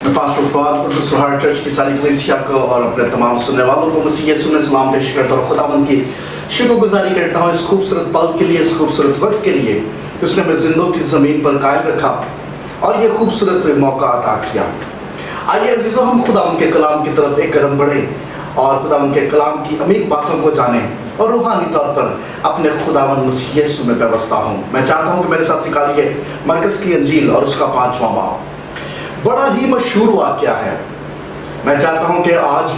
Pastor Fawad Urdu सोहार church की सारी कलीसिया को और अपने तमाम सुनने वालों को मसीह यीशु में सलाम पेश करता हूँ। खुदावंद की शुक्रगुजारी करता हूँ इस खूबसूरत पल के लिए, इस खूबसूरत वक्त के लिए उसने हमें जिंदों की ज़मीन पर कायम रखा और ये खूबसूरत मौका अता किया। आइए अजीज़ों, हम खुदावंद के कलाम की तरफ एक कदम बढ़ें और खुदावंद के कलाम की अमीर बातों को जानें और रूहानी तौर पर अपने खुदावंद मसीह यीशु में व्यवस्था हूँ। मैं चाहता हूँ कि मेरे साथ निकालिए मरकज़ की अंजील और उसका 5वां बाब। बड़ा ही मशहूर वाक़या है। मैं चाहता हूं कि आज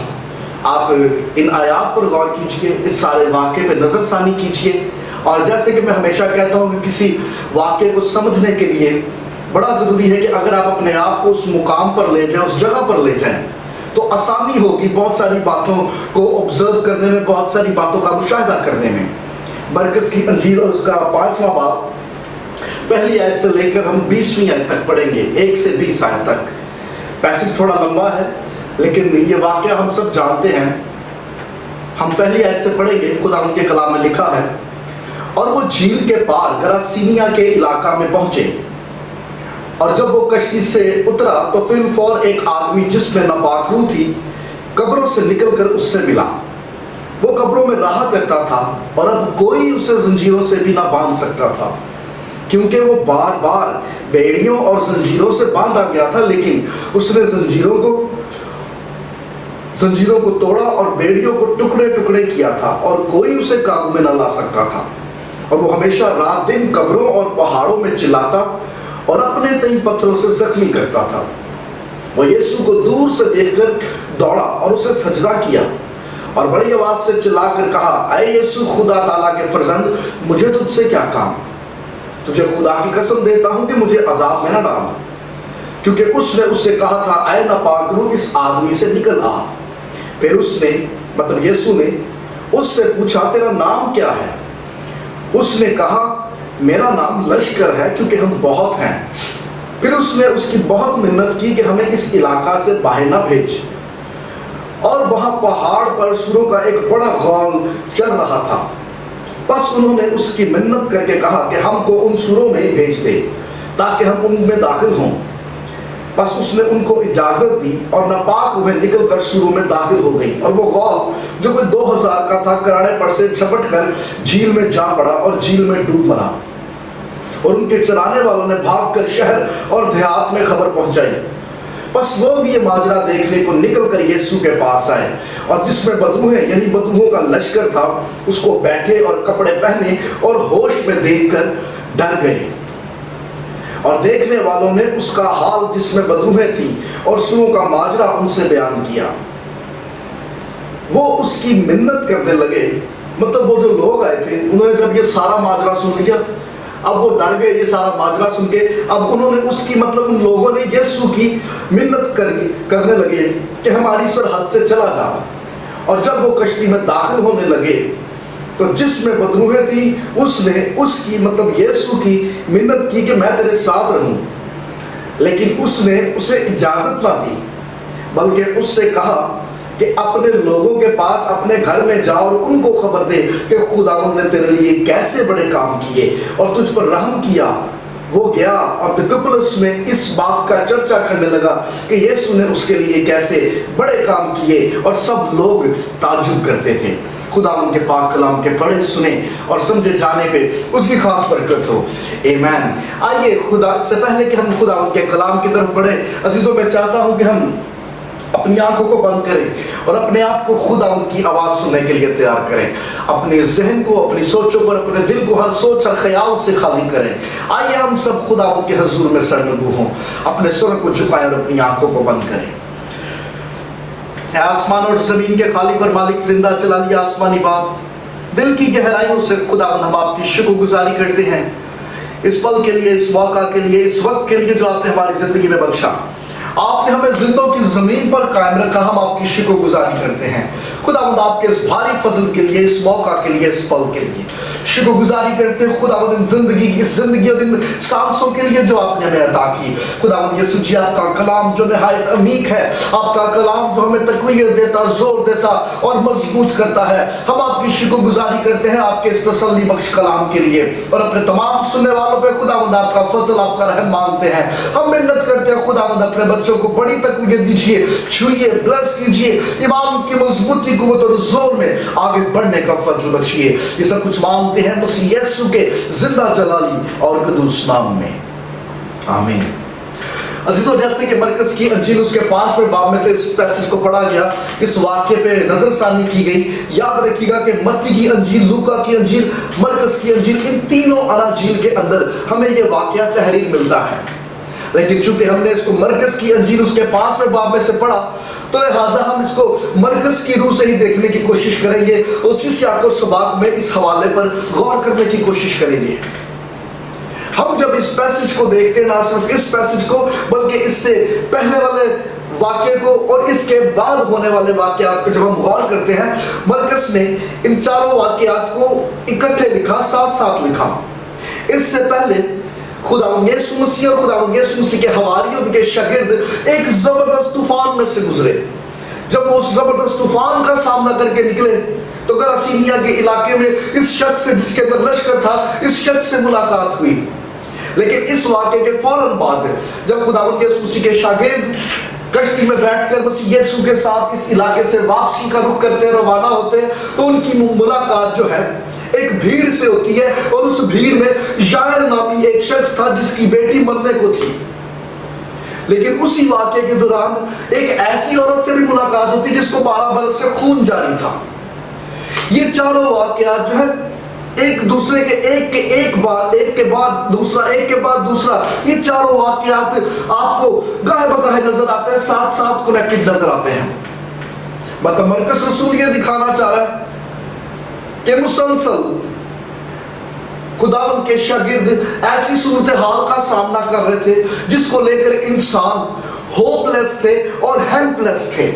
आप इन आयात पर गौर कीजिए, इस सारे वाक़े पे नज़रसानी कीजिए। और जैसे कि मैं हमेशा कहता हूं कि किसी वाक़े को समझने के लिए बड़ा ज़रूरी है कि अगर आप अपने आप को उस मुकाम पर ले जाएं, उस जगह पर ले जाएं, तो आसानी होगी बहुत सारी बातों को ऑब्जर्व करने में, बहुत सारी बातों का मुशाहिदा करने में। मरकज़ की अंजील और उसका 5वां बाब पहली आयत से लेकर हम 20वीं आयत तक पढ़ेंगे, 1 से 20 आयत तक। पैसेज थोड़ा लंबा है लेकिन ये वाक़या हम सब जानते हैं। हम पहली आयत से पढ़ेंगे। खुदा उनके कलाम में लिखा है, और वो झील के पार गरासीनिया के इलाका में पहुंचे, और जब वो कश्ती से उतरा तो फिलफौर एक आदमी जिसमें नापाक रूह थी कब्रों से निकलकर उससे मिला। वो कब्रों में रहा करता था और अब कोई उसे जंजीरों से भी ना बांध सकता था, क्योंकि वो बार बार बेड़ियों और जंजीरों से बांधा गया था। लेकिन उसने जंजीरों को तोड़ा और बेड़ियों को टुकड़े टुकड़े किया था, और कोई उसे काबू में न ला सकता था। और वो हमेशा रात दिन कब्रों और पहाड़ों में चिल्लाता और अपने तई पत्थरों से जख्मी करता था। वो यीशु को दूर से देखकर दौड़ा और उसे सजदा किया और बड़ी आवाज से चिल्लाकर कहा, ऐ यीशु, खुदा ताला के फर्जंद, मुझे तुझसे क्या काम? तुझे खुदा की कसम देता हूं कि मुझे अजाब में न डाल, क्योंकि उसने उससे कहा था, ऐ नापाक रूह, इस आदमी से निकल आ। फिर उसने मतलब यीशु ने उससे पूछा, तेरा नाम क्या है? उसने कहा, मेरा नाम लश्कर है, क्योंकि हम बहुत हैं। फिर उसने उसकी बहुत मिन्नत की कि हमें इस इलाका से बाहर न भेज। और वहां पहाड़ पर सुरों का एक बड़ा गौल चल रहा था। बस उन्होंने उसकी मिन्नत करके कहा कि हमको उन सुरों में भेज दे ताकि हम उनमें दाखिल हों। बस उसने उनको इजाज़त दी और नापाक रूहें निकलकर सुरों में दाखिल हो गई, और वो गौल जो कोई 2000 का था कराड़े पर से झपट कर झील में जा पड़ा और झील में डूब मरा। और उनके चराने वालों ने भागकर शहर और देहात में खबर पहुंचाई। बस लोग ये माजरा देखने को निकल कर यीशु के पास आए, और जिसमें बदबूहें यानी बदबूहों का लश्कर था उसको बैठे और कपड़े पहने और होश में देखकर डर गए। और देखने वालों ने उसका हाल जिसमें बदबूहें थी और सुरों का माजरा उनसे बयान किया। वो उसकी मिन्नत करने लगे। मतलब वो जो लोग आए थे उन्होंने जब ये सारा माजरा सुन लिया, अब वो डर गए ये सारा माजरा सुन के। अब उन्होंने उसकी मतलब उन लोगों ने यीशु की मिन्नत करने लगे कि हमारी सरहद से चला जा। और जब वो कश्ती में दाखिल होने लगे तो जिसमें बदरूहें थी उसने उसकी मतलब यीशु की मिन्नत की कि मैं तेरे साथ रहूं, लेकिन उसने उसे इजाजत ना दी, बल्कि उससे कहा कि अपने लोगों के पास अपने घर में जा और उनको खबर दे कि खुदावंद ने तेरे लिए कैसे बड़े काम किए और तुझ पर रहम किया। वो गया और दिकपुलस में इस बात का चर्चा करने लगा कि यीशु ने उसके लिए कैसे बड़े काम किए, और सब लोग ताज्जुब करते थे। खुदावंद के पाक कलाम के पढ़े सुने और समझे जाने पे उसकी खास बरकत हो। आमीन। आइए, खुदा से पहले कि हम खुदावंद के कलाम की तरफ बढ़े, अजीजों, मैं चाहता हूं कि हम अपनी आंखों को बंद करें और अपने आप को खुदावंद की आवाज़ सुनने के लिए तैयार करें। अपने जहन को, अपनी सोचों को, अपने दिल को हर सोच हर ख्याल से खाली करें। आइए हम सब खुदावंद के हुजूर में सरनगू हों, अपने सुर को झुकाएं और अपनी आंखों को बंद करें। आसमान और जमीन के खालिक और मालिक, जिंदा चला लिया आसमानी बाप, दिल की गहराइयों से खुदावंद हम आपकी शुक्रगुजारी करते हैं इस पल के लिए, इस मौका के लिए, इस वक्त के लिए जो आपने हमारी जिंदगी में बख्शा। आपने हमें जिंदों की जमीन पर कायम रखा, हम आपकी शुक्रगुजारी करते हैं। खुदावंद आपके इस भारी फजल के लिए, इस मौका के लिए, इस पल के लिए शुक्रगुजारी करते हैं खुदावंद इन जिंदगी और इन सांसों के लिए जो आपने हमें अता की। खुदावंद यीशु जी, आपका कलाम जो निहायत अमीक है, आपका कलाम जो हमें तकवीयत देता, जोर देता और मजबूत करता है, हम आपकी शुक्रगुजारी करते हैं आपके इस तसल्ली बख्श कलाम के लिए। और अपने तमाम सुनने वालों पे खुदावंद आपका फजल, आपका रहम मांगते हैं। हम मिन्नत करते हैं खुदावंद अपने बच्चों को बड़ी तकवीयत दीजिए, छुइए, ब्लेस कीजिए, ईमान की मजबूती, कुव्वत और जोर में आगे बढ़ने का फजल बख्शिए। ये सब कुछ मांगते हैं मसीह यीशु के जिंदा जलाली और कदूस नाम में, आमीन। अजीजों, जैसे कि मरकज की अंजील उसके 5वें बाब में से इस पैसेज को पढ़ा गया, इस वाक्य पे नजरसानी की गई। याद रखिएगा कि मत्ती की अंजील, लूका की अंजील, मरकज की अंजील, इन तीनों अनाजील के अंदर हमें ये वाक्य तहरीर मिलता है। लेकिन चूंकि हमने इसको मरकज की अंजील उसके 5वें बाब में से पढ़ा, तो लिहाजा हम इसको मरकज की रूह से ही देखने की कोशिश करेंगे। उसी सियाको सबाक में इस हवाले पर गौर करने की कोशिश करेंगे। हम जब इस पैसेज को देखते हैं, ना सिर्फ इस पैसेज को बल्कि इससे पहले वाले वाक्य को और इसके बाद होने वाले वाक्यात पे जब हम गौर करते हैं, मरकज ने इन चारों वाक्यात को इकट्ठे लिखा, साथ साथ लिखा। इससे पहले खुदावंद यीशु मसीह और खुदावंद यीशु मसीह के हवारी, उनके शागिर्द एक जबरदस्त तूफान में से गुजरे। जब वो उस जबरदस्त तूफान का सामना करके निकले तो गरासीनिया के इलाके में इस शख्स से, जिसके अंदर लश्कर था, इस शख्स से मुलाकात हुई। लेकिन इस वाक़े के फौरन बाद जब खुदावंद यीशु मसीह के शागिर्द कश्ती में बैठकर मसीह यीशु के साथ इस इलाके से वापसी का रुख करते, रवाना होते, तो उनकी मुलाकात जो है एक भीड़ से होती है। और उस भीड़ में यायर नामी एक शख्स था जिसकी बेटी मरने को थी। लेकिन उसी वाक़े के दौरान एक ऐसी औरत से भी मुलाकात होती जिसको 12 बरस से खून जारी था। ये चारों वाक़यात जो है एक दूसरे के एक के बाद दूसरा, ये चारों वाक़यात आपको गाहे बगाहे नजर आते हैं, साथ साथ कनेक्टेड नजर आते हैं। मतलब मरकज रसूल ये दिखाना चाह रहा है कि मुसलसल खुदावंद के शागिर्द ऐसी सूरत हाल का सामना कर रहे थे जिसको लेकर इंसान होपलेस थे और हेल्पलेस थे।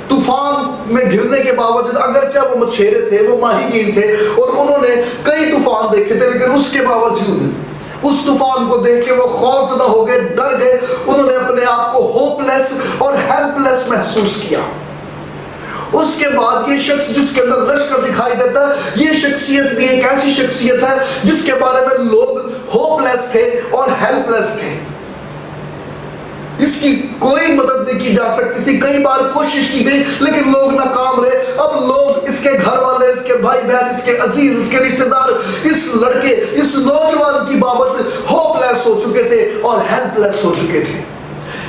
तूफान में घिरने के बावजूद, अगरचे वो मछेरे थे, वो माहीगीर थे और उन्होंने कई तूफान देखे थे, लेकिन उसके बावजूद उस तूफान को देख के वो खौफजदा हो गए, डर गए। उन्होंने अपने आप को होपलेस और हेल्पलेस महसूस किया। उसके बाद ये शख्स जिसके अंदर लश्कर दिखाई देता है, ये शख्सियत भी एक ऐसी शख्सियत है जिसके बारे में लोग होपलेस थे और हेल्पलेस थे। इसकी कोई मदद नहीं की जा सकती थी, कई बार कोशिश की गई लेकिन लोग नाकाम रहे। अब लोग, इसके घर वाले, इसके भाई बहन, इसके अजीज, इसके रिश्तेदार इस लड़के, इस नौजवान की बाबत होपलेस हो चुके थे और हेल्पलेस हो चुके थे।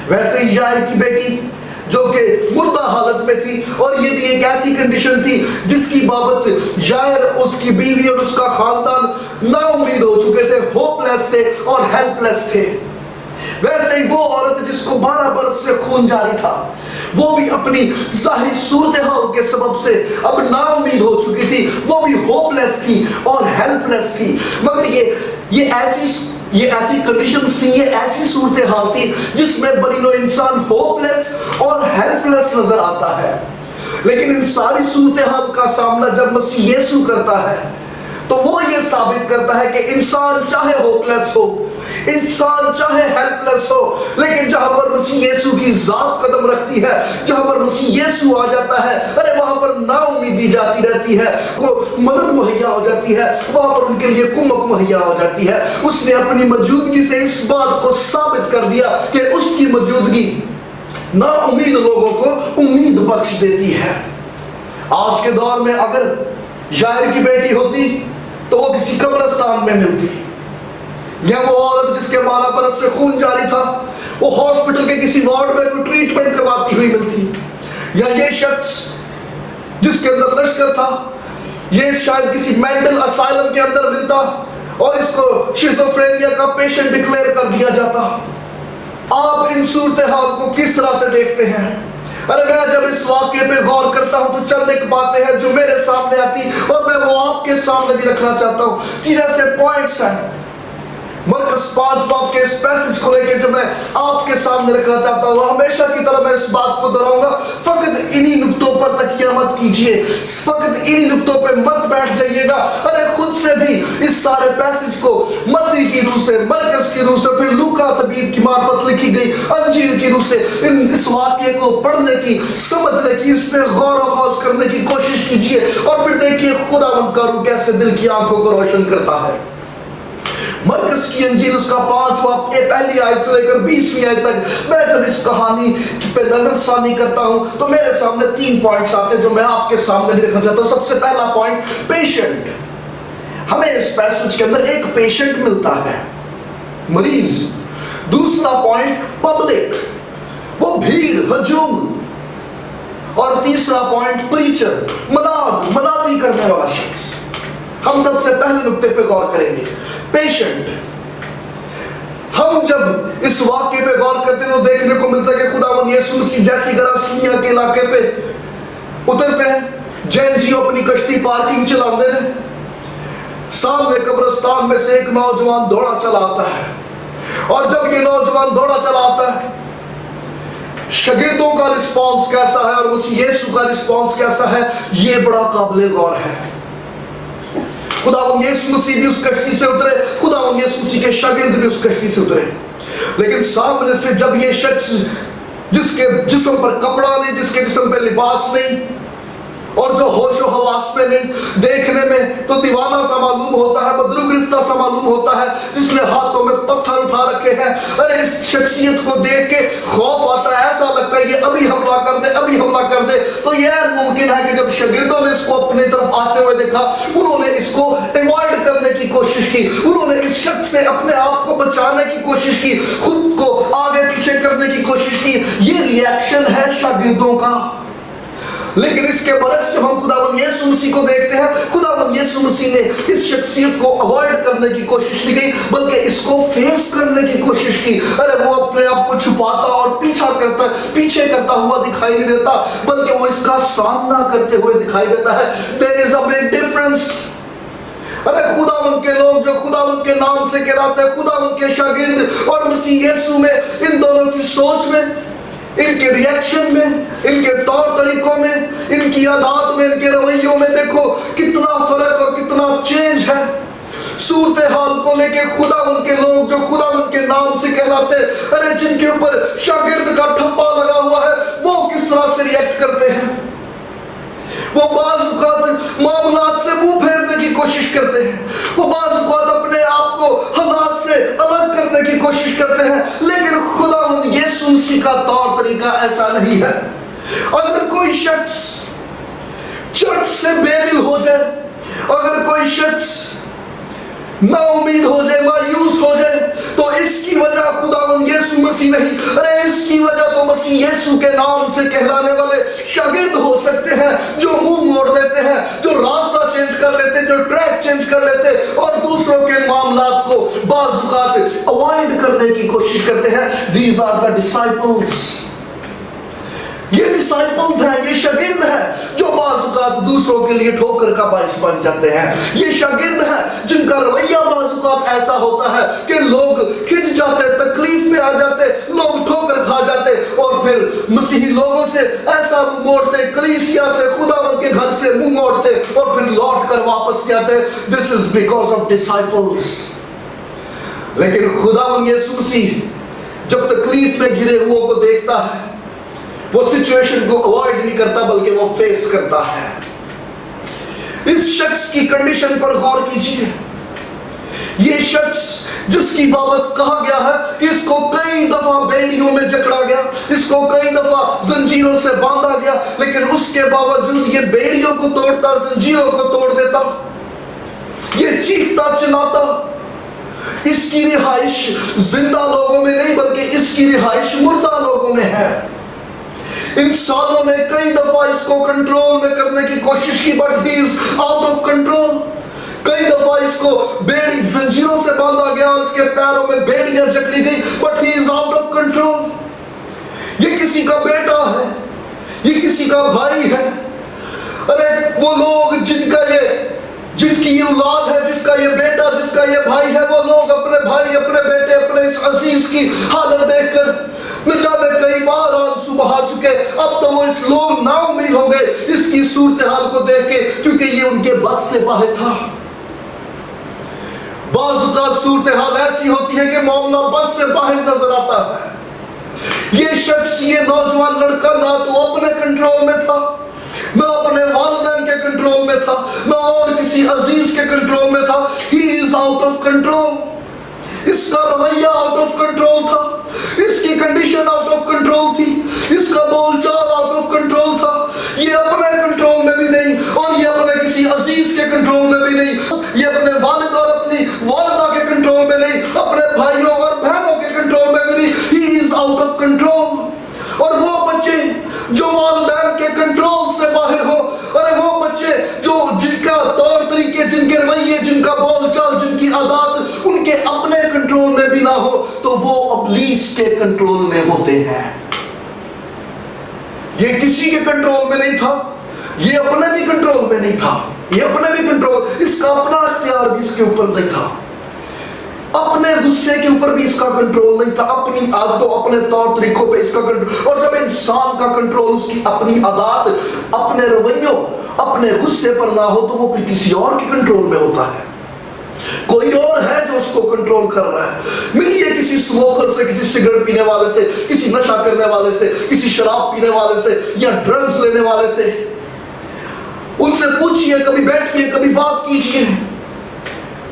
वैसे ही यायर की बेटी जो कि मुर्दा हालत में थी, और ये भी एक ऐसी कंडीशन थी जिसकी बाबत यायर, उसकी बीवी और उसका खानदान नाउम्मीद हो चुके थे, होपलेस थे और हेल्पलेस थे। वैसे ही वो औरत जिसको 12 बरस से खून जारी था, वो भी अपनी जाहिर सूरत हाल के सबब से अब नाउम्मीद हो चुकी थी, वो भी होपलेस थी और हेल्पलेस थी। मगर ये ऐसी कंडीशंस थी, ये ऐसी सूरत हाल थी जिसमें बनिनो इंसान होपलेस और हेल्पलेस नजर आता है। लेकिन इन सारी सूरत हाल का सामना जब मसीह यीशु करता है तो वो ये साबित करता है कि इंसान चाहे होपलेस हो, इंसान चाहे हेल्पलेस हो, लेकिन जहां पर मसीह यीशु की जात कदम रखती है, जहां पर मसीह यीशु आ जाता है, अरे वहां पर नाउम्मीदी जाती रहती है, वो मदद मुहैया हो जाती है, वहां पर उनके लिए कुमक मुहैया हो जाती है। उसने अपनी मौजूदगी से इस बात को साबित कर दिया कि उसकी मौजूदगी नाउम्मीद लोगों को उम्मीद बख्श देती है। आज के दौर में अगर यायर की बेटी होती तो वो किसी कब्रिस्तान में मिलती, या वो औरत जिसके 12 बरस से खून जारी था वो हॉस्पिटल के किसी वार्ड में कोई ट्रीटमेंट करवाती हुई मिलती, या ये शख्स जिसके अंदर लश्कर था ये शायद किसी मेंटल असाइलम के अंदर मिलता और इसको शिज़ोफ्रेनिया का पेशेंट डिक्लेयर कर दिया जाता। आप इन सूरत हाल को किस तरह से देखते हैं? अरे मैं जब इस वाक्य पे गौर करता हूं तो चंद एक बातें हैं जो मेरे सामने आती और मैं वो आपके सामने भी रखना चाहता हूं। 3 ऐसे पॉइंट्स हैं मरकस 5 बाब के इस पैसेज को लेकर जब मैं आपके सामने रखना चाहता हूँ, हमेशा की तरह मैं इस बात को दोहराऊंगा, फकत इन्हीं नुक्तों पर तकिया मत कीजिए, फकत इन्हीं नुक्तों पे मत बैठ जाइएगा। अरे खुद से भी इस सारे पैसेज को मत्ती की रूह से, मरकस की रूह से, फिर लूका तबीब की मार्फत लिखी गई अंजील की रूह से इस वाक्य को पढ़ने की, समझने की, इस पे गौर व खौज करने की कोशिश कीजिए और फिर देखिए खुदावंद का रूह कैसे दिल की आंखों को रोशन करता है। मरकस की अंजील उसका 5 बाब पहली आयत से लेकर 20वीं आयत तक मैं जब इस कहानी पे नजरसानी करता हूं तो मेरे सामने 3 पॉइंट्स आते हैं जो मैं आपके सामने भी रखना चाहता हूं। सबसे पहला पॉइंट, पेशेंट। हमें इस पैसेज के अंदर एक पेशेंट मिलता है, मरीज। दूसरा पॉइंट, पब्लिक, वो भीड़, हजूम। और तीसरा पॉइंट, प्रीचर, मनादी करने वाला शख्स। हम सबसे पहले नुक्ते पे गौर करेंगे, पेशेंट। हम जब इस वाक्य पे गौर करते हैं तो देखने को मिलता है कि खुदावंद यीशु मसीह जैसी गरासिया के इलाके पे उतरते हैं, जैन जी अपनी कश्ती पार्किंग चलाते हैं, सामने कब्रिस्तान में से एक नौजवान दौड़ा चला आता है और जब ये नौजवान दौड़ा चला आता है, शागिर्दों का रिस्पॉन्स कैसा है और मसीह यीशु का रिस्पॉन्स कैसा है, ये बड़ा काबिल गौर है। खुदावंद यीशु मसीह भी उस कश्ती से उतरे, खुदावंद यीशु मसीह के शागिर्द भी उस कश्ती से उतरे, लेकिन सामने से जब ये शख्स जिसके जिस्म पर कपड़ा नहीं, जिसके जिस्म पे लिबास नहीं और जो होशो हवास पे नहीं, देखने में तो दीवाना सा मालूम होता है, बदरू गिरफ्तार सा मालूम होता है, जिसने हाथों में पत्थर उठा रखे हैं। अरे इस शख्सियत को देख के खौफ आता है, ऐसा लगता है ये अभी हमला कर दे, अभी हमला कर दे। तो यह मुमकिन है कि जब शागिर्दों ने इसको अपनी तरफ आते हुए देखा, उन्होंने इसको अवॉइड करने की कोशिश की, उन्होंने इस शख्स से अपने आप को बचाने की कोशिश की, खुद को आगे पीछे करने की कोशिश की। ये रिएक्शन है शागिर्दों का। लेकिन इसके बरक्स जब हम खुदावंद यीशु मसीह को देखते हैं, खुदावंद यीशु मसीह ने इस शख्सियत को अवॉइड करने की कोशिश नहीं की, बल्कि इसको फेस करने की कोशिश की। अरे वो अपने आप को छुपाता और पीछे करता हुआ दिखाई नहीं देता, बल्कि वो इसका सामना करते हुए दिखाई देता है। There is a big difference. अरे खुदावंद के लोग जो खुदावंद के नाम से कहलाते हैं, खुदावंद के शागिर्द और मसीह यीशु में, इन दोनों की सोच में, इनके रिएक्शन में, इनके तौर तरीकों में, इनकी आदत में, इनके रवैयों में देखो कितना फर्क और कितना चेंज है। सूरत हाल को लेके खुदावंद के लोग जो खुदावंद के नाम से कहलाते, अरे जिनके ऊपर शागिर्द का ठप्पा लगा हुआ है, वो किस तरह से रिएक्ट करते हैं। वो बाज़ मामलात से मुंह फेरने की कोशिश करते हैं, वो बाज़ अपने आप को हालात से अलग करने की कोशिश करते हैं, लेकिन खुदावंद यीशु मसीह का तौर तरीका ऐसा नहीं है। अगर कोई शख्स चर्च से बेदिल हो जाए, अगर कोई शख्स ना उम्मीद हो जाए, मायूस हो जाए, तो इसकी वजह खुदावंद यीशु मसीह नहीं, अरे इसकी वजह तो मसीह यीशु के नाम से कहलाने वाले शागिर्द हो सकते हैं, जो मुंह मोड़ लेते हैं, जो रास्ता चेंज कर लेते, जो ट्रैक चेंज कर लेते और दूसरों के मामलात को बाज़ अवॉइड करने की कोशिश करते हैं। These are the disciples। ये डिसाइपल्स हैं, ये शागिर्द हैं जो बाज़ दूसरों के लिए ठोकर का बाइस बन जाते हैं। ये शागिर्द हैं जिनका रवैया बाज़ ऐसा होता है कि लोग खिंच जाते, तकलीफ में आ जाते, लोग ठोकर खा जाते और फिर मसीही लोगों से ऐसा मुंह मोड़ते, कलीसिया से, खुदावंद के घर से मुंह मोड़ते और फिर लौट कर वापस जाते। This is because of disciples. लेकिन खुदावंद यीशु मसीह जब तकलीफ में घिरे हुओं को देखता है, वो सिचुएशन को अवॉइड नहीं करता बल्कि वो फेस करता है। इस शख्स की कंडीशन पर गौर कीजिए। ये शख्स जिसकी बाबत कहा गया है कि इसको कई दफा बेड़ियों में जकड़ा गया, इसको कई दफा जंजीरों से बांधा गया, लेकिन उसके बावजूद ये बेड़ियों को तोड़ता, जंजीरों को तोड़ देता, ये चीखता चिल्लाता। इसकी रिहाइश जिंदा लोगों में नहीं बल्कि इसकी रिहाइश मुर्दा लोगों में है। इंसानों ने कई दफा इसको कंट्रोल में करने की कोशिश की, but he is out of control. कई दफा इसको बेड़ी जंजीरों से बांधा गया और इसके पैरों में बेड़ियां जकड़ी गई, but he is out of control. ये किसी का बेटा है, ये किसी का भाई है। अरे वो लोग जिनका ये جس کی یہ اولاد ہے، جس کا یہ بیٹا، جس کا یہ بھائی ہے، وہ لوگ اپنے بھائی، اپنے بیٹے، اپنے اس عزیز کی حالت دیکھ کر نہ جانے کئی بار آنسو بہا چکے. اب تو وہ لوگ نا امید ہو گئے اس کی صورتحال کو دیکھ کے، کیونکہ یہ ان کے بس سے باہر تھا. بعض اوقات صورتحال ایسی ہوتی ہے کہ معاملہ بس سے باہر نظر آتا ہے. یہ شخص، یہ نوجوان لڑکا نہ تو اپنے کنٹرول میں تھا، نہ اپنے والدین کے کنٹرول میں تھا، نہ اور کسی عزیز کے کنٹرول میں تھا. He is out of control. اس کا رویہ آؤٹ آف کنٹرول تھا، اس کی کنڈیشن آؤٹ آف کنٹرول تھی، اس کا بول چال آؤٹ آف کنٹرول تھا. یہ اپنے کنٹرول میں بھی نہیں، اور یہ اپنے کسی عزیز کے کنٹرول میں بھی نہیں، یہ اپنے والد اور اپنی والدہ کے کنٹرول میں نہیں، اپنے بھائیوں اور بہنوں کے کنٹرول میں بھی نہیں. He is out of control. اور وہ بچے جو والدین کے کنٹرول سے باہر ہو، اور وہ بچے جو جن کا طور طریقے، جن کے رویے، جن کا بول چال، جن کی عادات ان کے اپنے کنٹرول میں بھی نہ ہو، تو وہ ابلیس کے کنٹرول میں ہوتے ہیں. یہ کسی کے کنٹرول میں نہیں تھا، یہ اپنے بھی کنٹرول میں نہیں تھا، یہ اپنے بھی کنٹرول، اس کا اپنا اختیار بھی اس کے اوپر نہیں تھا، اپنے غصے کے اوپر بھی اس کا کنٹرول نہیں تھا، اپنی عادتوں، اپنے طور طریقوں پہ اس کا کنٹرول. اور جب انسان کا کنٹرول اس کی اپنی عادات، اپنے رویوں، اپنے غصے پر نہ ہو، تو وہ پھر کسی اور کے کنٹرول میں ہوتا ہے. کوئی اور ہے جو اس کو کنٹرول کر رہا ہے. ملیے کسی اسموکر سے، کسی سگریٹ پینے والے سے، کسی نشہ کرنے والے سے، کسی شراب پینے والے سے، یا ڈرگز لینے والے سے، ان سے پوچھئے، کبھی بیٹھئے، کبھی بات کیجئے.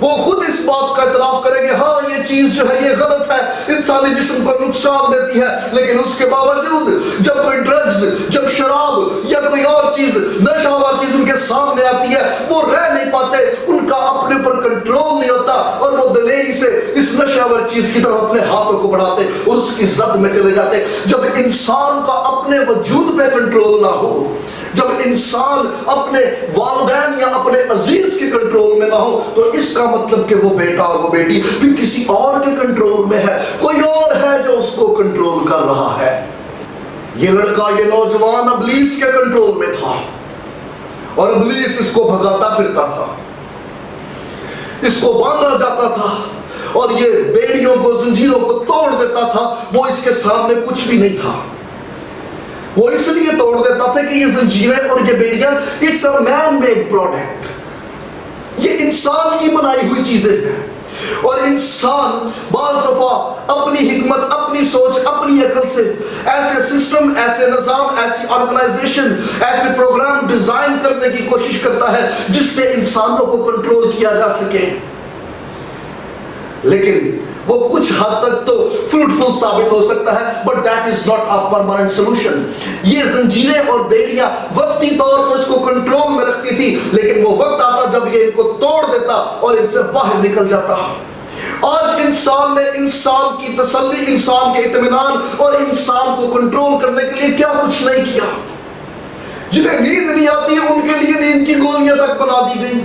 وہ خود اس بات کا اعتراف کریں گے، ہاں یہ چیز جو ہے یہ غلط ہے، انسانی جسم کو نقصان دیتی ہے. لیکن اس کے باوجود جب کوئی ڈرگز، جب شراب یا کوئی اور چیز، نشہ آور چیز ان کے سامنے آتی ہے، وہ رہ نہیں پاتے، ان کا اپنے پر کنٹرول نہیں ہوتا، اور وہ دلیری سے اس نشہ آور چیز کی طرف اپنے ہاتھوں کو بڑھاتے اور اس کی زد میں چلے جاتے. جب انسان کا اپنے وجود پہ کنٹرول نہ ہو، جب انسان اپنے والدین یا اپنے عزیز کے کنٹرول میں نہ ہو، تو اس کا مطلب کہ وہ بیٹا اور وہ بیٹی پھر کسی اور کے کنٹرول میں ہے، کوئی اور ہے جو اس کو کنٹرول کر رہا ہے. یہ لڑکا، یہ نوجوان ابلیس کے کنٹرول میں تھا، اور ابلیس اس کو بھگاتا پھرتا تھا، اس کو باندھا جاتا تھا، اور یہ بیڑیوں کو، زنجیروں کو توڑ دیتا تھا. وہ اس کے سامنے کچھ بھی نہیں تھا. وہ اس لیے توڑ دیتا تھا کہ یہ زنجیریں اور یہ بیڑیاں، it's a man made product, یہ انسان کی بنائی ہوئی چیزیں ہیں. اور انسان بعض دفعہ اپنی حکمت، اپنی سوچ، اپنی عقل سے ایسے سسٹم، ایسے نظام، ایسی آرگنائزیشن، ایسے پروگرام ڈیزائن کرنے کی کوشش کرتا ہے جس سے انسانوں کو کنٹرول کیا جا سکے. لیکن وہ کچھ حد تک تو فروٹفل ثابت ہو سکتا ہے، but that is not a permanent solution. یہ زنجیریں اور بیڑیاں وقتی طور پر اس کو کنٹرول میں رکھتی تھی، لیکن وہ وقت آتا جب یہ ان کو توڑ دیتا اور ان سے باہر نکل جاتا. آج انسان نے انسان کی تسلی، انسان کے اطمینان اور انسان کو کنٹرول کرنے کے لیے کیا کچھ نہیں کیا. جنہیں نیند نہیں آتی ان کے لیے نیند کی گولیاں تک بنا دی گئی.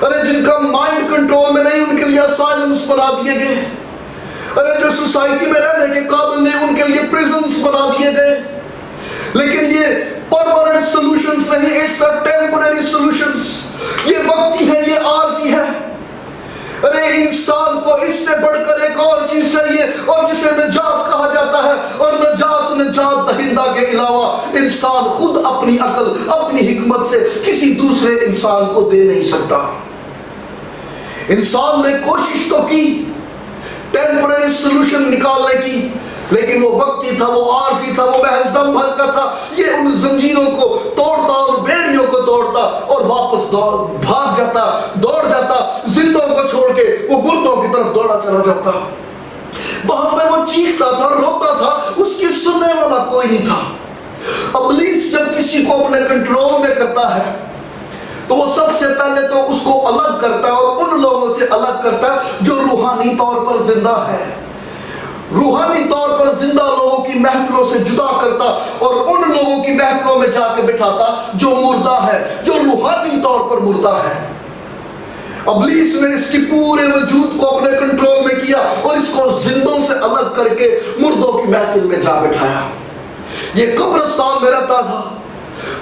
ارے جن کا مائنڈ کنٹرول میں نہیں ان کے لیے اسائلمز بنا دیے گئے. ارے جو سوسائٹی میں رہنے کے قابل نہیں ان کے لیے پریزنز بنا دیے گئے. لیکن یہ پرماننٹ سولوشنز نہیں، اٹس اے ٹیمپرری سولوشنز. یہ وقتی ہے، یہ عارضی ہے. ارے انسان کو اس سے بڑھ کر ایک اور چیز چاہیے، اور جسے نجات کہا جاتا ہے. اور نجات دہندہ کے علاوہ انسان خود اپنی عقل، اپنی حکمت سے کسی دوسرے انسان کو دے نہیں سکتا. انسان نے کوشش تو کی ٹیمپرری سولوشن نکالنے کی، لیکن وہ وقتی تھا، وہ عارضی تھا، وہ محض دم بھر کا تھا. یہ ان زنجیروں کو توڑتا اور بیڑیوں کو توڑتا اور واپس بھاگ جاتا، دوڑ جاتا، زندوں کو چھوڑ کے وہ مردوں کی طرف دوڑا چلا جاتا. وہاں پہ وہ چیختا تھا، روتا تھا، اس کی سننے والا کوئی نہیں تھا. ابلیس جب کسی کو اپنے کنٹرول میں کرتا ہے تو وہ سب سے پہلے تو اس کو الگ کرتا ہے، اور ان لوگوں سے الگ کرتا ہے جو روحانی طور پر زندہ ہے. روحانی طور پر زندہ لوگوں کی محفلوں سے جدا کرتا اور ان لوگوں کی محفلوں میں جا کے بٹھاتا جو مردہ ہے، جو روحانی طور پر مردہ ہے. ابلیس نے اس کی پورے وجود کو اپنے کنٹرول میں کیا اور اس کو زندوں سے الگ کر کے مردوں کی محفل میں جا بٹھایا. یہ قبرستان میں رہتا تھا،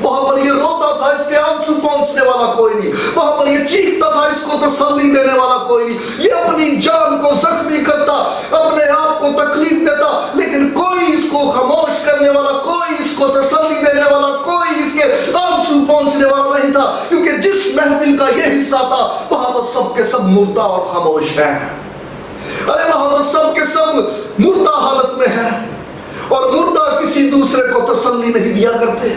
وہاں پر یہ روتا تھا، اس کے آنسو پہنچنے والا वाला कोई नहीं, वहां पर ये चीखता था इसको तसल्ली देने वाला कोई नहीं, ये अपनी जान को जख्मी करता, अपने आप को तकलीफ देता, लेकिन कोई इसको खामोश करने वाला, कोई इसको तसल्ली देने वाला, कोई इसके आंसू पहुंचने वाला नहीं था, क्योंकि जिस महफिल का ये हिस्सा था वहां तो सब के सब मुर्दा और खामोश है। अरे वहां तो सब के सब मुर्दा हालत में है, और मुर्दा किसी दूसरे को तसल्ली नहीं दिया करते,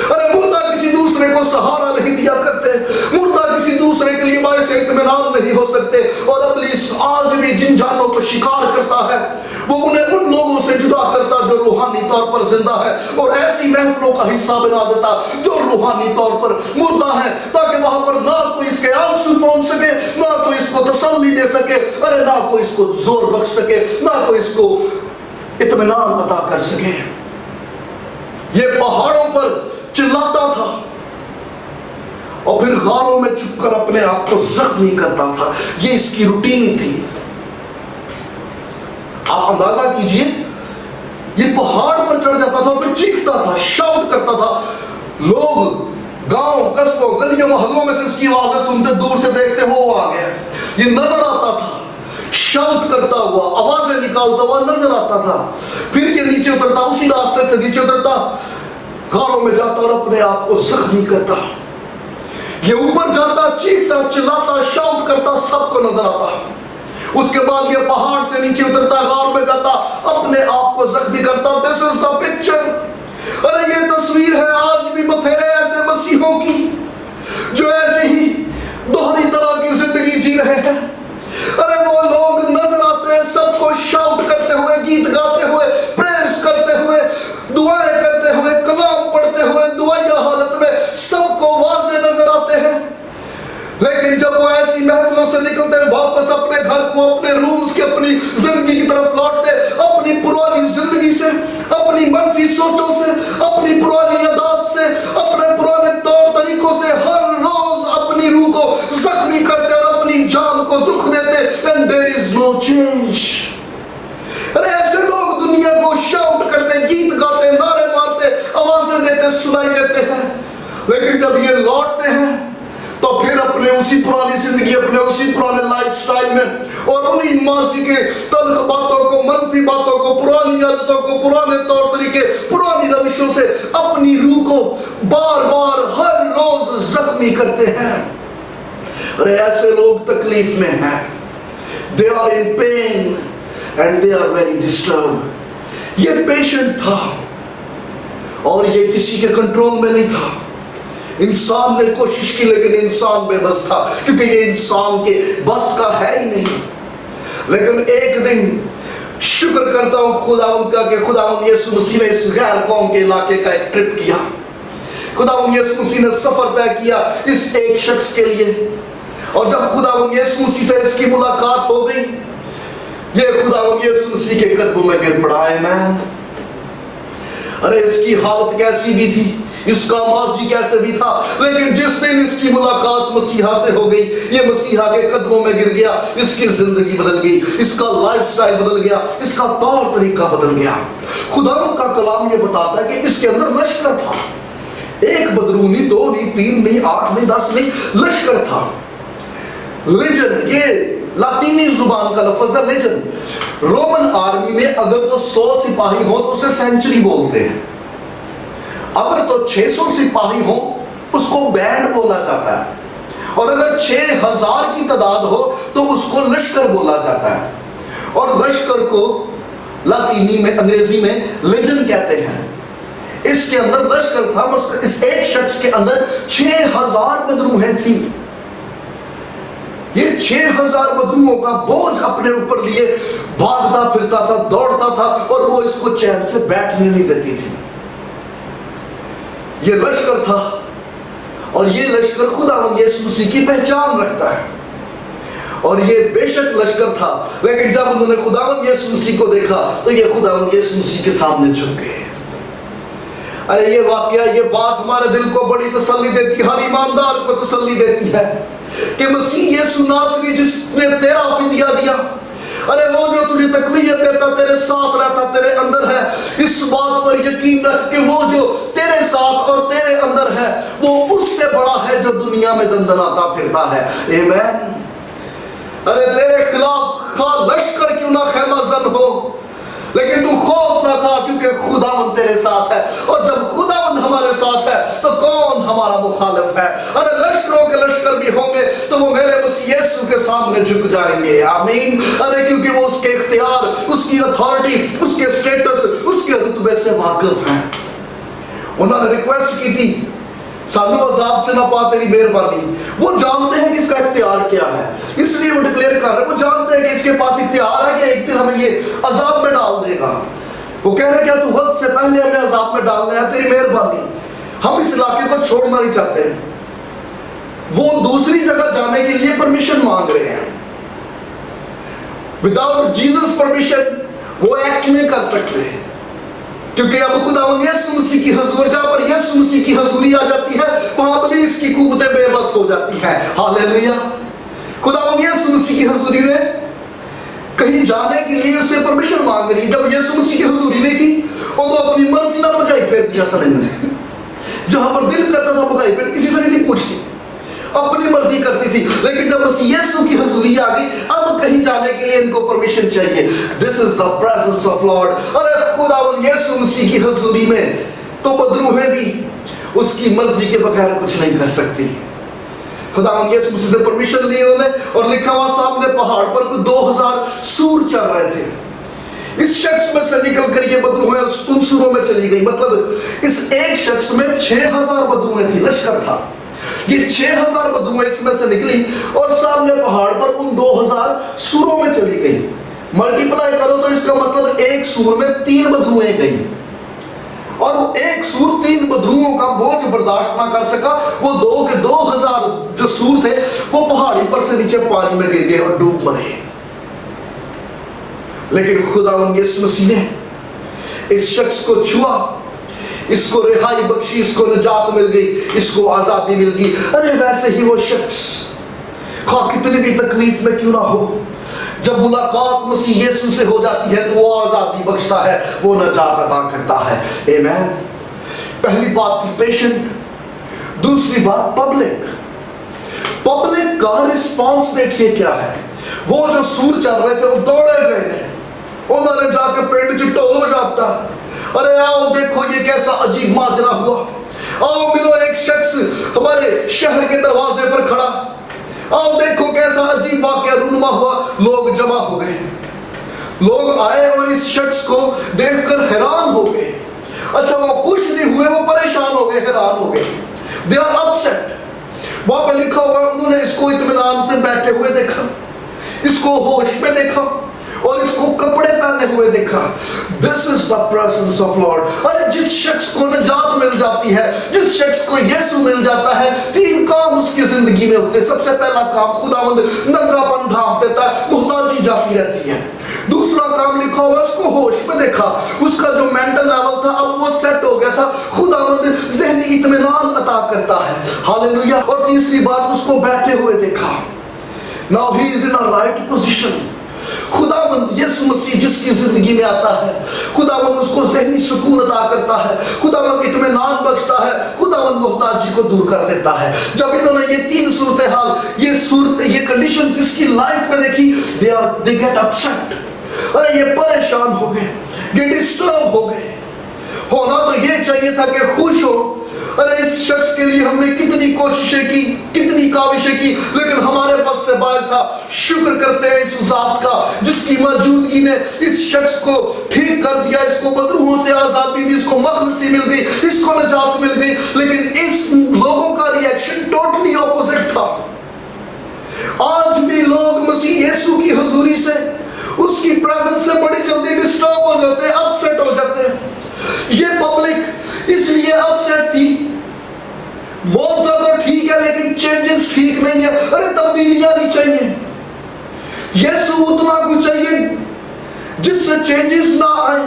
अरे मुर्दा किसी दूसरे को सहारा नहीं दिया करते, मुर्दा किसी दूसरे के लिए बायस इत्मीनान नहीं हो सकते। और इब्लीस आज भी जिन जानों को शिकार करता है वो उन्हें उन लोगों से जुदा करता जो रूहानी तौर पर जिंदा है, और ऐसी महफिलों का हिस्सा बना देता जो रूहानी तौर पर मुर्दा है, ताकि वहां पर ना कोई इसके आंसू पहुंच सके, ना कोई इसको तसल्ली दे सके, अरे ना कोई इसको जोर बख्श सके, ना कोई इसको इत्मीनान अता कर सके। ये पहाड़ों पर चिल्लाता था और फिर गारों में छुपकर अपने आप को जख्मी करता था, ये इसकी रूटीन थी। आप अंदाजा कीजिए, ये पहाड़ पर चढ़ जाता था, फिर चीखता था, शाउट करता था, लोग गांव कस्बों गलियों मोहल्लों में से इसकी आवाजें सुनते, दूर से देखते वो आ गया, ये नजर आता था, शाउट करता हुआ, आवाजें निकालता हुआ नजर आता था, फिर ये नीचे उतरता, उसी रास्ते से नीचे उतरता, गारों में जाता और अपने आप को जख्मी करता, ये ऊपर जाता, चीखता, चिल्लाता, शाउट करता, सबको नजर आता। उसके बाद ये पहाड़ से नीचे उतरता, गार में जाता, अपने आप को जख्मी करता। This is the picture. अरे ये तस्वीर है आज भी बथेरे ऐसे मसीहों की जो ऐसे ही दोहरी तरह की जिंदगी जी रहे हैं। अरे वो लोग नजर आते हैं सबको शाउट करते हुए, गीत गाते हुए, प्रेयर्स करते हुए, दुआएं करते हुए, कलाम पढ़ते हुए, दुआया हालत में सबको वाज़े नजर आते हैं, लेकिन जब वो ऐसी महफिलों से निकलते हैं वापस अपने घर को, अपने रूम्स की, अपनी जिंदगी की तरफ लौटते, अपनी पुरानी जिंदगी से, अपनी मनफी सोचों से, अपनी पुरानी आदत से, अपने पुराने तौर तरीकों से हर रोज अपनी रूह को जख्मी करते और अपनी जान को दुख देते, and there is no change। अरे ऐसे लोग दुनिया को शाउट करते, गीत गाते, नारे मारते, आवाजें देते, सुनाई देते हैं, लेकिन जब ये लौटते हैं तो फिर अपने उसी पुरानी जिंदगी, अपने उसी पुराने लाइफस्टाइल में और उन्हीं माजी के तल्ख बातों को, मनफी बातों को, पुरानी आदतों को, पुराने तौर तरीके, पुरानी रविशों से अपनी रूह को बार बार हर रोज जख्मी करते हैं। अरे ऐसे लोग तकलीफ में हैं, they are in pain and they are very disturb. ये पेशेंट था और ये किसी के कंट्रोल में नहीं था। इंसान ने कोशिश की लेकिन इंसान बेबस था, क्योंकि ये इंसान के बस का है ही नहीं। लेकिन एक दिन शुक्र करता हूं खुदा उनका कि खुदा यीशु मसीह ने इस गैर कौम के इलाके का एक ट्रिप किया, खुदा यीशु मसीह ने सफर तय किया इस एक शख्स के लिए, और जब खुदा यीशु मसीह से इसकी मुलाकात हो गई, ये खुदा यीशु मसीह के कदमों में गिर पड़ा है। मैन, अरे इसकी हालत कैसी भी थी, इसका माजी कैसे भी था, लेकिन जिस दिन इसकी मुलाकात मसीहा से हो गई, ये मसीहा के कदमों में गिर गया, इसकी जिंदगी बदल गई, इसका लाइफस्टाइल बदल गया, इसका तौर तरीका बदल गया। खुदा का कलाम ये बताता है कि इसके अंदर लश्कर था, एक बदरू नहीं, दो नहीं, तीन नहीं, 8 नहीं, 10 नहीं, लश्कर था। लेजन, ये लातीनी जुबान का लफ्ज है लेजन। रोमन आर्मी में अगर तो 100 सिपाही हो तो उसे सेंचुरी बोलते हैं, अगर तो 600 सिपाही हो उसको बैंड बोला जाता है, और अगर 6000 की तादाद हो तो उसको लश्कर बोला जाता है। और लश्कर को लातीनी में, अंग्रेजी में लेजन कहते हैं। इसके अंदर लश्कर था, इस एक शख्स के अंदर 6000 बंदूकें थी। ये 6000 बंदूकों का बोझ अपने ऊपर लिए भागता फिरता था, दौड़ता था, और वो इसको चैन से बैठने नहीं देती थी। ये लश्कर था, और ये लश्कर खुदावंद यीशु मसीह की पहचान रखता है। और ये बेशक लश्कर था, लेकिन जब उन्होंने खुदावंद यीशु मसीह को देखा तो ये खुदावंद यीशु मसीह के सामने झुक गए। अरे ये वाकया, ये बात हमारे दिल को बड़ी तसल्ली देती है, हर ईमानदार को तसल्ली देती है कि मसीह यीशु नासरी जिसने तेरा फिदिया दिया, ارے وہ جو تجھے تقویت دیتا، تیرے ساتھ رہتا، تیرے اندر ہے، اس بات پر یقین رکھ کہ وہ جو تیرے ساتھ اور تیرے اندر ہے وہ اس سے بڑا ہے جو دنیا میں دندناتا پھرتا ہے. آمین. ارے تیرے خلاف خواہ لشکر کیوں نہ خیمہ زن ہو، لیکن تو خوف نہ کھا کیونکہ خداوند تیرے ساتھ ہے. اور جب خداوند ہمارے ساتھ ہے تو کون ہمارا مخالف ہے؟ ارے لشکروں کے لشکر بھی ہوں گے تو وہ میرے مسیح یسوع کے سامنے جھک جائیں گے. آمین. ارے کیونکہ وہ اس کے اختیار، اس کی اتھارٹی، اس کے سٹیٹس، اس کے رتبے سے واقف ہیں. انہوں نے ریکویسٹ کی تھی سانو عذاب سے نہ پا تیری مہربانی. وہ جانتے ہیں کہ اس کا اختیار کیا ہے، اس لیے وہ ڈکلیئر کر رہے ہیں. وہ جانتے ہیں کہ اس کے پاس اختیار ہے کہ ایک دن ہمیں یہ عذاب میں ڈال دے گا. وہ کہہ رہے ہیں کیا تو وقت سے پہلے ہمیں عذاب میں ڈالنا ہے؟ تیری مہربانی. ہم اس علاقے کو چھوڑنا نہیں چاہتے. وہ دوسری جگہ جانے کے لیے پرمیشن مانگ رہے ہیں. وداؤٹ جیزس پرمیشن وہ ایکٹ نہیں کر سکتے، کیونکہ اب خداوند یسوع مسیح کی حضور، جہاں پر یسوع مسیح کی حضوری آ جاتی ہے وہاں ابلیس کی قوتیں بے بس ہو جاتی ہیں. ہاللیلویہ. خداوند یسوع مسیح کی حضوری میں کہیں جانے کے لیے اس سے پرمیشن مانگ رہی. جب یسوع مسیح کی حضوری نہیں تھی وہ تو اپنی مرضی نہ بجائی پھیر دیا سرنگ نے. جہاں پر دل کرتا تھا بجائی پھیر، کسی سے نہیں پوچھتی، اپنی مرضی کرتی تھی. لیکن جب مسیح یسوع کی حضوری آ گئی اب کہیں جانے کے لیے ان کو پرمیشن چاہیے. دس از دا پریزنس آف لارڈ. ارے خداوند یسوع مسیح کی حضوری میں تو بدروحیں بھی اس کی مرضی کے بغیر کچھ نہیں کر سکتی. خداوند یسوع مسیح سے پرمیشن لی انہوں نے، اور لکھا ہوا سامنے پہاڑ پر کوئی 2000 سور چل رہے تھے. اس شخص میں سے نکل کر یہ بدروحیں ان سوروں میں چلی گئی. مطلب اس ایک شخص میں 6000 بدروحیں تھی، لشکر تھا. یہ 6000 بدروحیں اس میں سے نکلی اور سامنے پہاڑ پر ان 2000 سوروں میں چلی گئی. ملٹیپلائی کرو تو اس کا مطلب ایک سور میں 3 بدروحیں گئی، اور وہ ایک سور 3 بدروحوں کا بوجھ برداشت نہ کر سکا. وہ 2000 جو سور تھے وہ پہاڑی پر سے نیچے پانی میں گر گئے اور ڈوب مرے. لیکن خداوند یسوع مسیح نے اس شخص کو چھوا، اس کو رہائی بخشی، اس کو نجات مل گئی، اس کو آزادی مل گئی. ارے ویسے ہی وہ شخص خواہ کتنی بھی تکلیف میں کیوں نہ ہو، جب ملاقات مسیح یسوع سے ہو جاتی ہے تو وہ آزادی بخشتا ہے، وہ نجات عطا کرتا ہے. آمین. پہلی بات تھی پیشنٹ. دوسری بات پبلک. پبلک کا رسپانس دیکھیے کیا ہے. وہ جو سور چل رہے تھے وہ دوڑے گئے ہیں، انہوں نے جا کے پنڈ چ ڈھول بجاتا. ارے آؤ دیکھو یہ کیسا عجیب ماجرا ہوا. آؤ ملو ایک شخص ہمارے شہر کے دروازے پر کھڑا. آؤ دیکھو کیسا عجیب واقعہ رونما ہوا. لوگ جمع ہو گئے، لوگ آئے اور اس شخص کو دیکھ کر حیران ہو گئے. اچھا وہ خوش نہیں ہوئے، وہ پریشان ہو گئے، حیران ہو گئے. They are upset. وہاں پہ لکھا ہوا انہوں نے اس کو اطمینان سے بیٹھے ہوئے دیکھا، اس کو ہوش میں دیکھا اور اس کو کپڑے پہنے ہوئے دیکھا. This is the presence of Lord. ارے جس شخص کو نجات مل جاتی ہے، جس شخص کو یسوع مل جاتا ہے، 3 کام اس کی زندگی میں ہوتے. سب سے پہلا کام خداوند ننگا پن ڈھانپ دیتا ہے، محتاجی جاتی رہتی ہے. دوسرا کام لکھا ہوا اس کو ہوش میں دیکھا، اس کا جو مینٹل لیول تھا اب وہ سیٹ ہو گیا تھا. خداوند ذہنی اطمینان عطا کرتا ہے. ہاللیلویہ. اور تیسری بات اس کو بیٹھے ہوئے دیکھا. Now he is in a right position. خداوند یسوع مسیح جس کی زندگی میں آتا ہے، خداوند اس کو ذہنی سکون عطا کرتا ہے، خداوند اطمینان بخشتا ہے، خداوند محتاجی کو دور کر دیتا ہے. جب انہوں نے یہ 3 صورتحال، یہ کنڈیشنز اس کی لائف میں دیکھی، they get upset. ارے یہ پریشان ہو گئے، یہ ڈسٹرب ہو گئے. ہونا تو یہ چاہیے تھا کہ خوش ہو. ارے اس شخص کے لیے ہم نے کتنی کوششیں کی، کتنی کاوشیں کی، لیکن ہمارے بس سے باہر تھا. شکر کرتے ہیں اس ذات کا جس کی موجودگی نے اس شخص کو ٹھیک کر دیا، اس کو بدروحوں سے آزادی دی، اس کو مخلصی مل گئی، اس کو نجات مل گئی. لیکن اس لوگوں کا ریئیکشن ٹوٹلی اپوزٹ تھا. آج بھی لوگ مسیح یسوع کی حضوری سے، اس کی پریزنس سے بڑی جلدی ڈسٹرب ہو جاتے ہیں، اپسیٹ ہو جاتے ہیں. یہ پبلک اس لیے اپسیٹ تھی. موت زیادہ ٹھیک ہے لیکن چینجز ٹھیک نہیں ہے. ارے تبدیلیاں نہیں چاہیے. یسوع اتنا کچھ چاہیے جس سے چینجز نہ آئیں.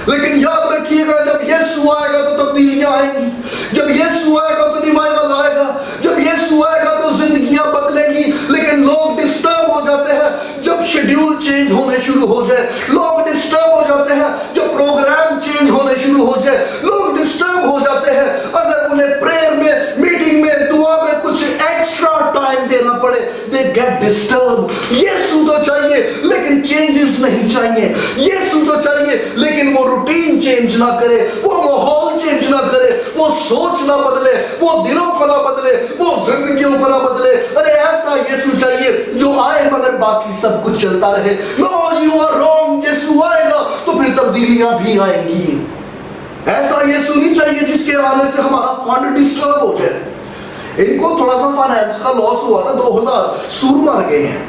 لیکن یاد رکھیے گا جب یسوع آئے گا تو تبدیلیاں آئیں گی. جب یسوع آئے گا تو ریوائول آئے گا. جب یسوع آئے گا تو زندگیاں بدلیں گی. لیکن لوگ ڈسٹرب ہو جاتے ہیں جب شیڈیول چینج ہونے شروع ہو جائے لوگ ڈسٹرب ہو جاتے ہیں, جب پروگرام چینج ہونے شروع ہو جائے لوگ ڈسٹرب ہو جاتے ہیں, اگر انہیں پریئر میں, میٹنگ میں, دعا میں کچھ ایکسٹرا ٹائم دینا پڑے they get disturbed. یسوع تو چاہیے لیکن چینجز نہیں چاہیے, یسوع تو چاہیے لیکن وہ روٹین چینج نہ کرے, وہ ماحول چینج نہ کرے, وہ سوچ نہ بدلے, وہ دلوں کو نہ بدلے, وہ زندگیوں کو نہ بدلے. ارے ایسا یسوع چاہیے جو آئے مگر باقی سب کچھ چلتا رہے. No, you are wrong. یسوع آئے گا تو پھر تبدیلیاں بھی آئیں گی. ایسا یسوع نہیں چاہیے جس کے آنے سے ہمارا فنڈ ڈسٹرب ہو جائے. ان کو تھوڑا سا فائنانس کا لاس ہوا تھا, 2000 سور مار گئے ہیں.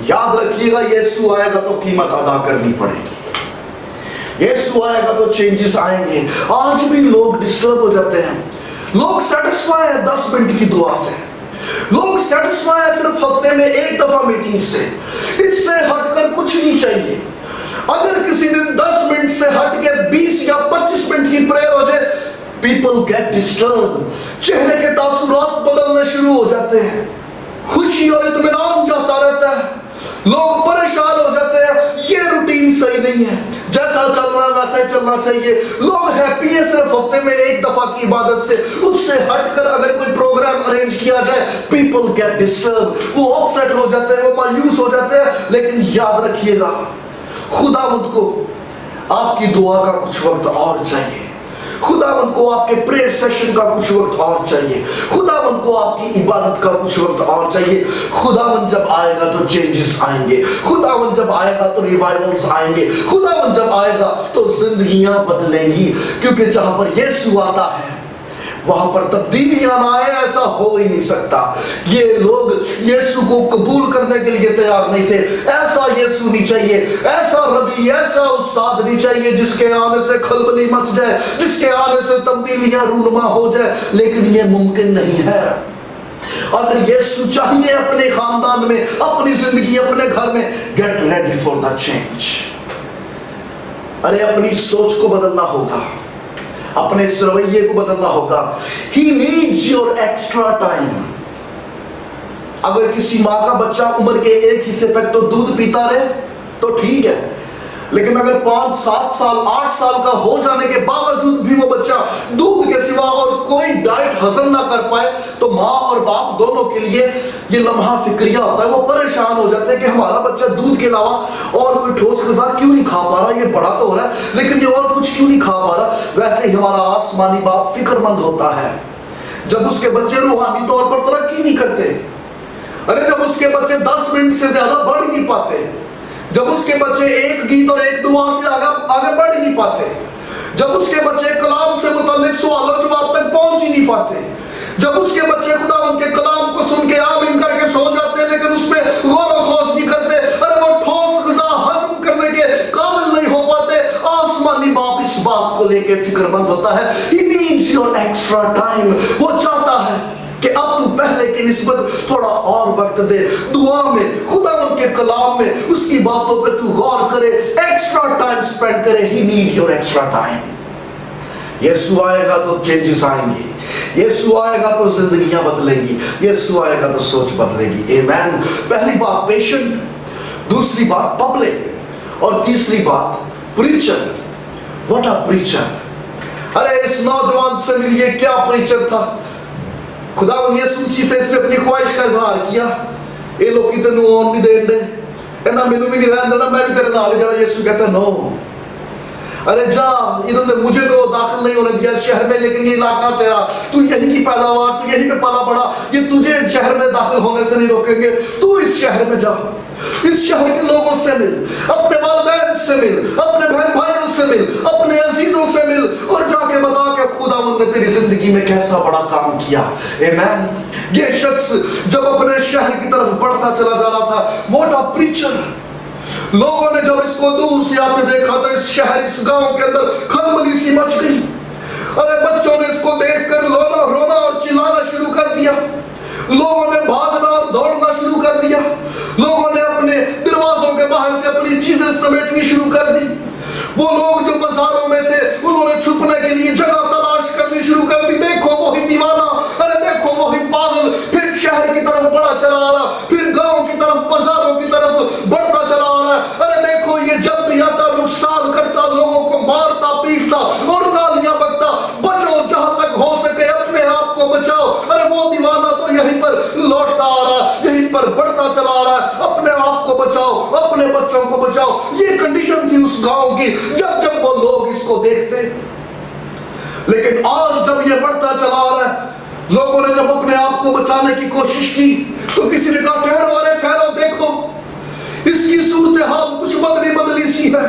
یاد رکھیے گا یسوع آئے گا تو قیمت ادا کرنی پڑے گی, یسوع آئے گا تو چینجز آئیں گے. آج بھی لوگ ڈسٹرب ہو جاتے ہیں, لوگ سیٹسفائی ہیں 10 منٹ کی دعا سے, لوگ سیٹسفائی ہیں صرف ہفتے میں ایک دفعہ میٹنگ سے, اس سے ہٹ کر کچھ نہیں چاہیے. اگر کسی دن 10 منٹ سے ہٹ کے 20 یا 25 منٹ کی پریئر ہو جائے people get disturbed, چہرے کے تاثرات بدلنے شروع ہو جاتے ہیں, خوشی اور اطمینان جاتا رہتا ہے, لوگ پریشان ہو جاتے ہیں. یہ روٹین صحیح نہیں ہے, جیسا چل رہا ہے ویسا ہی چلنا چاہیے. لوگ ہیپی ہیں صرف ہفتے میں ایک دفعہ کی عبادت سے, اس سے ہٹ کر اگر کوئی پروگرام ارینج کیا جائے people get disturbed, وہ اپسیٹ ہو جاتے ہیں, وہ مایوس ہو جاتے ہیں. لیکن یاد رکھیے گا خداوند کو آپ کی دعا کا کچھ وقت اور چاہیے, خداوند کو آپ کے پریئر سیشن کا کچھ وقت اور چاہیے, خداوند کو آپ کی عبادت کا کچھ وقت اور چاہیے. خداوند جب آئے گا تو چینجز آئیں گے, خداوند جب آئے گا تو ریوائولز آئیں گے, خداوند جب آئے گا تو زندگیاں بدلیں گی. کیونکہ جہاں پر یسوع آتا ہے وہاں پر تبدیلیاں نہ آئے, ایسا ہو ہی نہیں سکتا. یہ لوگ یسوع کو قبول کرنے کے لیے تیار نہیں تھے. ایسا یسوع نہیں چاہیے, ایسا ربی, ایسا استاد نہیں چاہیے جس کے آنے سے کھلبلی مچ جائے, جس کے آنے سے تبدیلیاں رونما ہو جائے. لیکن یہ ممکن نہیں ہے. اگر یسوع چاہیے اپنے خاندان میں, اپنی زندگی, اپنے گھر میں, get ready for the change. ارے اپنی سوچ کو بدلنا ہوگا, اپنے اس رویے کو بدلنا ہوگا. He needs your extra time. اگر کسی ماں کا بچہ عمر کے ایک حصے تک تو دودھ پیتا رہے تو ٹھیک ہے, لیکن اگر 5 7 سال 8 سال کا ہو جانے کے باوجود بھی وہ بچہ دودھ کے سوا اور کوئی ڈائٹ ہضم نہ کر پائے تو ماں اور باپ دونوں کے لیے یہ لمحہ فکریہ ہوتا ہے. وہ پریشان ہو جاتے ہیں کہ ہمارا بچہ دودھ کے علاوہ اور کوئی ٹھوس غذا کیوں نہیں کھا پا رہا, یہ بڑا تو ہو رہا ہے لیکن یہ اور کچھ کیوں نہیں کھا پا رہا. ویسے ہی ہمارا آسمانی باپ فکر مند ہوتا ہے جب اس کے بچے روحانی طور پر ترقی نہیں کرتے. ارے جب اس کے بچے 10 منٹ سے زیادہ بڑھ ہی نہیں پاتے, جب اس کے بچے ایک گیت اور ایک دعا سے آگے بڑھ ہی نہیں پاتے, جب اس کے بچے کلام سے متعلق سوال و جواب تک پہنچ ہی نہیں پاتے, جب اس کے بچے خدا ان کے کلام کو سن کے آمین کر کے سو جاتے ہیں لیکن اس پہ غور و خوض نہیں کرتے, ارے وہ ٹھوس غذا ہضم کرنے کے قابل نہیں ہو پاتے. آسمانی باپ اس بات کو لے کے فکر مند ہوتا ہے. He needs your extra time. وہ چاہتا ہے کہ اب تو پہلے کی نسبت تھوڑا اور وقت دے, دعا میں, خداوند کے کلام میں, اس کی باتوں پہ تو غور کرے, ایکسٹرا ٹائم سپینڈ کرے. He need your extra time. یسوع آئے گا تو چینجز آئیں گے, یسوع آئے گا تو زندگیاں بدلیں گی, یسوع آئے گا تو سوچ بدلے گی. ایمین. پہلی بات پیشنٹ, دوسری بات پبلک, اور تیسری بات پریچر. What a preacher. ارے اس نوجوان سے ملیے, کیا پریچر تھا. خداوند یسوع مسیح سے اس نے اپنی خواہش کا اظہار کیا, اے لوکی تینوں آن نہیں دین دے, اینا مینوں بھی نہیں رہن دینا, میں بھی تیرے نال جڑا. یسوع کہتا ہے نو, ارے جا, انہوں نے مجھے تو داخل نہیں ہونے دیا اس شہر میں, لیکن یہ علاقہ تیرا, تو یہی کی پیداوار, تو یہی پہ پالا بڑا, یہ تجھے شہر میں داخل ہونے سے نہیں روکیں گے. تو اس شہر میں جا, اس شہر کے لوگوں سے مل, اپنے والدین سے مل, اپنے بہن بھائیوں سے مل, اپنے عزیزوں سے مل, اور جا کے بتا کہ خداوند نے تیری زندگی میں کیسا بڑا کام کیا. آمین. یہ شخص جب اپنے شہر کی طرف بڑھتا چلا جا رہا تھا, واٹ اے پریچر. لوگوں نے جب اس کو دور سے آتے دیکھا تو اس شہر, اس گاؤں کے اندر کھلبلی سی مچ گئی. ارے بچوں نے اس کو دیکھ کر رونا اور چلانا شروع کر دیا, لوگوں نے بھاگنا اور دوڑنا شروع کر دیا, لوگوں نے اپنے دروازوں کے باہر سے اپنی چیزیں سمیٹنی شروع کر دی. وہ لوگ جو بازاروں میں تھے انہوں نے چھپنے کے لیے جگہ تلاش کرنی شروع کر دی. دیکھو وہی دیوانہ, ارے دیکھو وہی پاگل, پھر شہر کی طرف بڑھا چلا آ رہا, پھر گاؤں کی طرف, بازاروں کی طرف بڑھتا چلا दीवाना तो यहीं पर लौटता आ रहा, यहीं पर बढ़ता चला आ रहा है, अपने आप को बचाओ, अपने बच्चों को बचाओ। ये कंडीशन थी उस गांव की जब जब वो लोग इसको देखते। लेकिन आज जब ये बढ़ता चला आ रहा है, लोगों ने जब अपने आप को बचाने की कोशिश की तो किसी ने कहा ठहरो, अरे ठहरो, देखो इसकी सूरत हाल कुछ बदली बदली सी है,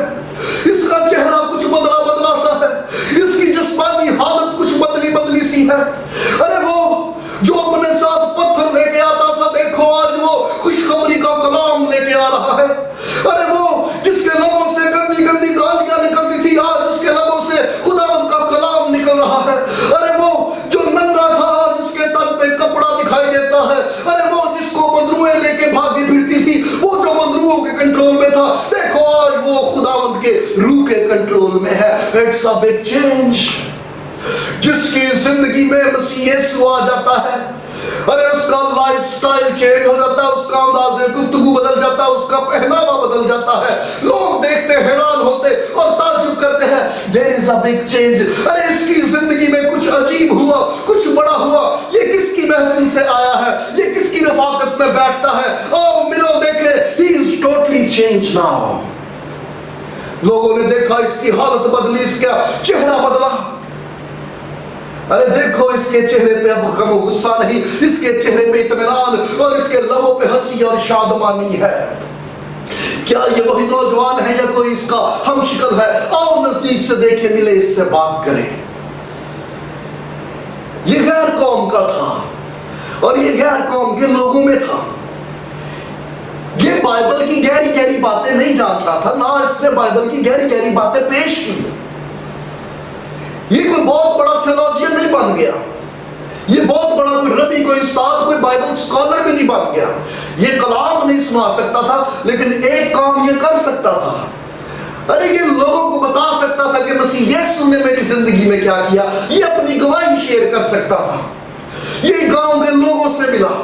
इसका चेहरा कुछ बदला बदला सा है, इसकी जिस्मानी हालत कुछ बदली बदली सी है। अरे वो जो अपने साथ पत्थर लेके आता था, देखो आज वो खुशखबरी का कलाम लेके आ रहा है। अरे वो जिसके लबों से गंदी गंदी गालियां निकलती थी, आज उसके लबों से खुदा का कलाम निकल रहा है। अरे वो जो नंगा था, आज उसके तन पे कपड़ा दिखाई देता है। अरे वो जिसको बंदरुएं लेके भागी फिरती थी, वो जो बंदरुओं के कंट्रोल में था, देखो आज वो खुदावंद के रूह के कंट्रोल में है। It's a big change. जिसकी जिंदगी में मसीह यीशु आ जाता है, अरे उसका लाइफ स्टाइल चेंज हो जाता है, उसका अंदाज़े गुफ्तगू बदल जाता है, उसका पहनावा बदल जाता है। लोग देखते हैरान होते और ताज्जुब करते हैं, there is a big change. अरे इसकी जिंदगी में कुछ अजीब हुआ, कुछ बड़ा हुआ, ये किसकी महफिल से आया है, ये किसकी रफाकत में बैठता है। ओ मिलो देखे, he is totally change now. लोगों ने देखा इसकी हालत बदली, इसका चेहरा बदला। अरे देखो इसके चेहरे पे अब गम गुस्सा नहीं, इसके चेहरे पे इत्मीनान और इसके लबों पे हंसी और शादमानी है। क्या ये वही नौजवान है या कोई इसका हमशक्ल है? आओ नजदीक से देखें, मिले, इससे बात करें। ये गैर कौम का था और ये गैर कौम के लोगों में था। ये बाइबल की गहरी गहरी बातें नहीं जानता था, ना इसने बाइबल की गहरी गहरी बातें पेश की। ये कोई बहुत बड़ा थियोलॉजियन नहीं बन गया, ये बहुत बड़ा कोई रबी, कोई उस्ताद, कोई बाइबल स्कॉलर भी नहीं बन गया। ये कलाम नहीं सुना सकता था, लेकिन एक काम ये कर सकता था। अरे ये लोगों को बता सकता था कि मसीह यीशु ने मेरी जिंदगी में क्या किया। ये अपनी गवाही शेयर कर सकता था। ये गांव के लोगों से मिला,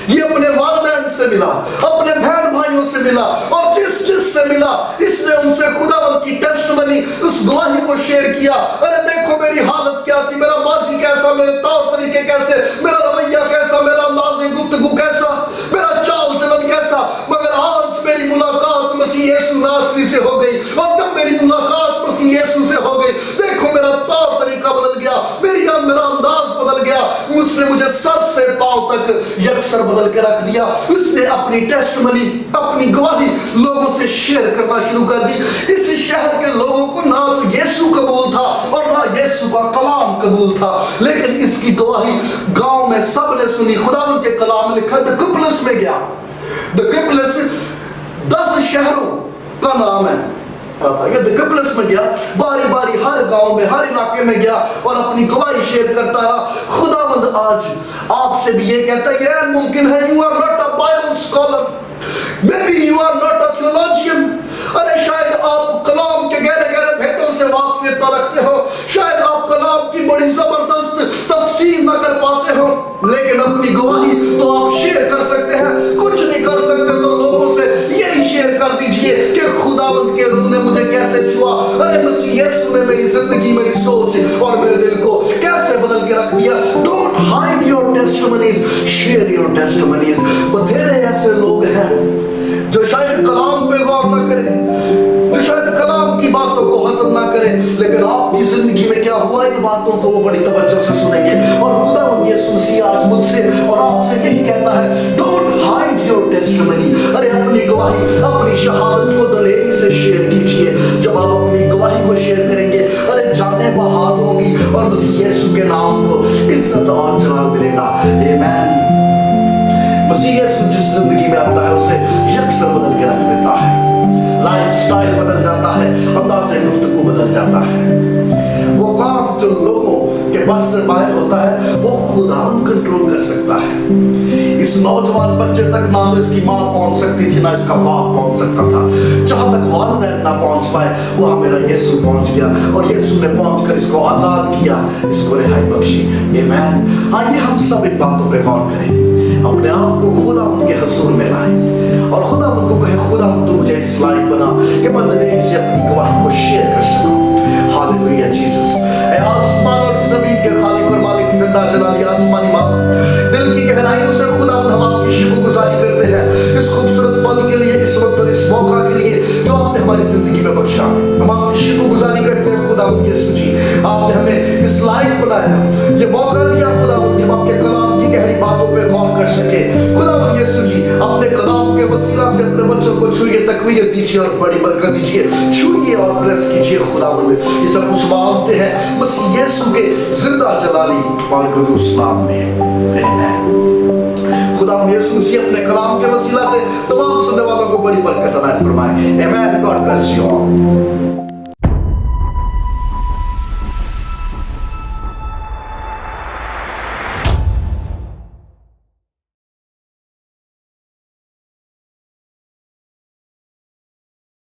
ये अपने वालिदैन से मिला, अपने बहन भाइयों से मिला, और जिस जिस से मिला इसने उनसे खुदावंद की टेस्टमनी, उस गवाही को शेयर किया। अरे देखो मेरी हालत क्या थी, मेरा माजी कैसा, मेरे तौर तरीके कैसे, मेरा रवैया कैसा, मेरा अंदाज़े गुफ्तगू कैसा, मेरा चाल चलन कैसा, मगर आज मेरी मुलाकात मसीह यीशु नासरी से हो गई। और जब मेरी मुलाकात मसीह यीशु से हो गई, देखो मेरा तौर तरीका बदल गया, मेरा अंदाज बदल गया। उसने मुझे सर से पांव तक यकसर बदल के रख दिया। उसने अपनी टेस्टमनी, अपनी गवाही लोगों से शेयर करना शुरू कर दी। इस शहर के लोगों को ना तो यीशु कबूल था और ना यीशु का कलाम कबूल था, लेकिन इसकी गवाही गांव में सबने सुनी। खुदावंद के कलाम में लिखा, द किपलस में गया। द किपलस 10 शहरों का नाम है। ये द किपलस में गया, बारी बारी हर गांव में, हर इलाके में गया और अपनी गवाही शेयर करता रहा। खुदावंद आज आपसे भी ये कहता है, ये मुमकिन है, you are not a Bible scholar, may be you are not a theologian. अरे शायद आप कलाम के गहरे गहरे भेदों से वाकिफियत रखते हो, शायद आप कलाम की बड़ी जबरदस्त तफसीर न कर पाते हो, लेकिन अपनी गवाही तो आप शेयर कर सकते हैं। कुछ नहीं कर सकते तो लोगों से यही शेयर कर दीजिए कि खुदावंद के रूह ने मुझे कैसे छुआ। अरे मसीह यीशु ने मेरी जिंदगी, मेरी सोच और मेरे दिल को कैसे बदल के रख दिया। Don't hide your testimonies, share your testimonies. बथेरे ऐसे लोग हैं जो शायद कलाम पे गौर न करें, जो शायद कलाम की बातों को हजम ना करें, लेकिन आपकी जिंदगी में क्या हुआ, इन बातों को वो बड़ी तवज्जो से सुनेंगे। और खुदावंद यीशु मसीह आज मुझसे और आपसे यही कहता है, डोंट हाइड योर टेस्टिमनी। अरे अपनी गवाही, अपनी शहादत को दलेरी से शेयर कीजिए। जब आप अपनी गवाही को शेयर करेंगे, अरे जाने बहाल होंगी और मसीह यीशु के नाम को इज्जत और जलाल मिलेगा। आमीन। मसीह यीशु जिस जिंदगी में आता है उसे यकसर बदल के रख देता है। लाइफ स्टाइल बदल जाता है, अंदाज़े गुफ्तगू बदल जाता है। वो काम जो लोगों के बस से बाहर होता है, वो खुदावंद कंट्रोल कर सकता है। इस नौजवान बच्चे तक ना तो इसकी माँ पहुंच सकती थी, ना इसका बाप पहुंच सकता था। जहां तक वालिदैन ना पहुंच पाए, वहां मेरा यीशु पहुंच गया और यीशु ने पहुंचकर इसको आजाद किया, इसको रिहाई बख्शी। आमीन। आइए हम सब इन बातों पे गौर करें, अपने आप को खुदावंद के हुजूर में लाएं और खुदावंद को कहें, खुदावंद तू मुझे इस लायक बना कि मैं नबी से अपनी गवाही को शेयर कर सकूं। Hallelujah Jesus. ए आसमान और जमीन के खालिक और मालिक जिंदा जला लिया आसमानी बाप। दिल की गहराइयों से खुदावन हम आपकी शुक्रगुजारी करते हैं इस खूबसूरत पल के लिए, इस वक्त और इस मौका के लिए जो आपने हमारी जिंदगी में बख्शा। हम आपकी शुक्रगुजारी करते हैं खुदावन यीशु जी, आपने हमें इस लायक बनाया, ये मौका दिया खुदावन कि हम आपके कलाम की गहरी बातों पे गौर कर सके। खुदावन यीशु जी, अपने कलाम के वसीला से अपने बच्चों को छुइए, तकवीत दीजिए और बड़ी बरकत दीजिए, छुइए और ब्लेस कीजिए खुदावन। ये सब कुछ मांगते हैं मसीह यीशु के जिंदा जलाली और कुदूस नाम में, आमीन। खुदा यीशु मसीह अपने कलाम के वसीला से तमाम सुनने वालों को बड़ी बरकत अता फरमाए। आमीन। God bless you all.